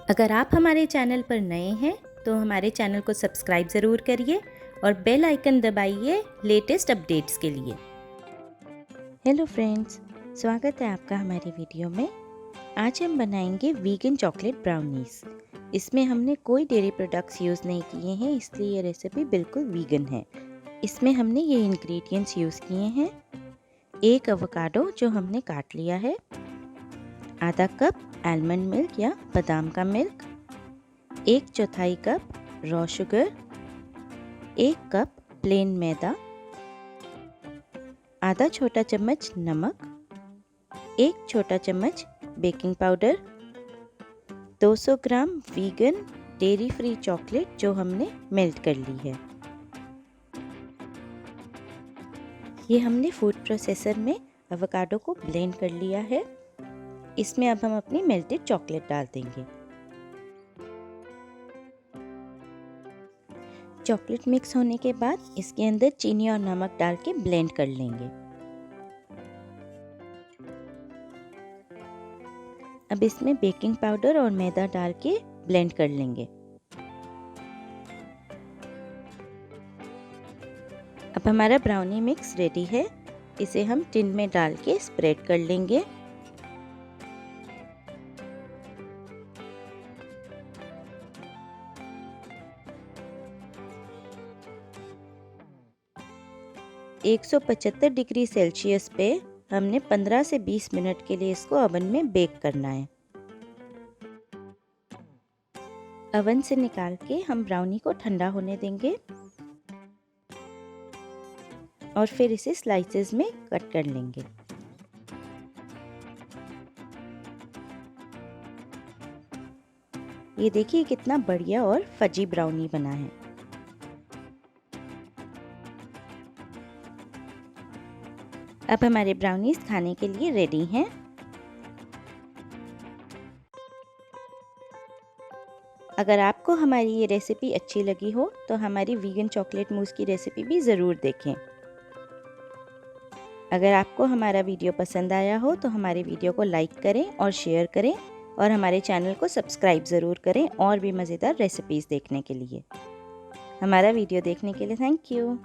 अगर आप हमारे चैनल पर नए हैं तो हमारे चैनल को सब्सक्राइब ज़रूर करिए और बेल आइकन दबाइए लेटेस्ट अपडेट्स के लिए। हेलो फ्रेंड्स, स्वागत है आपका हमारी वीडियो में। आज हम बनाएंगे वीगन चॉकलेट ब्राउनीज़। इसमें हमने कोई डेयरी प्रोडक्ट्स यूज़ नहीं किए हैं, इसलिए ये रेसिपी बिल्कुल वीगन है। इसमें हमने ये इंग्रेडिएंट्स यूज़ किए हैं: एक एवोकाडो जो हमने काट लिया है, आधा कप आलमंड मिल्क या बादाम का milk, 1/4 cup raw sugar, 1 cup plain मैदा, आधा छोटा चम्मच नमक, 1 छोटा चम्मच baking powder, 200 gram vegan dairy free chocolate जो हमने मेल्ट कर ली है। ये हमने फूड प्रोसेसर में एवोकाडो को ब्लेंड कर लिया है। इसमें अब हम अपनी मेल्टेड चॉकलेट डाल देंगे। चॉकलेट मिक्स होने के बाद इसके अंदर चीनी और नमक डाल के ब्लेंड कर लेंगे। अब इसमें बेकिंग पाउडर और मैदा डाल के ब्लेंड कर लेंगे। अब हमारा ब्राउनी मिक्स रेडी है। इसे हम टिन में डाल के स्प्रेड कर लेंगे। एक 175 डिग्री सेल्सियस पे हमने 15 से 20 मिनट के लिए इसको ओवन में बेक करना है। ओवन से निकाल के हम ब्राउनी को ठंडा होने देंगे और फिर इसे स्लाइसेस में कट कर लेंगे। ये देखिए कितना बढ़िया और फजी ब्राउनी बना है। अब हमारे ब्राउनीज खाने के लिए रेडी हैं। अगर आपको हमारी ये रेसिपी अच्छी लगी हो तो हमारी वीगन चॉकलेट मूस की रेसिपी भी ज़रूर देखें। अगर आपको हमारा वीडियो पसंद आया हो तो हमारे वीडियो को लाइक करें और शेयर करें और हमारे चैनल को सब्सक्राइब ज़रूर करें और भी मज़ेदार रेसिपीज़ देखने के लिए। हमारा वीडियो देखने के लिए थैंक यू।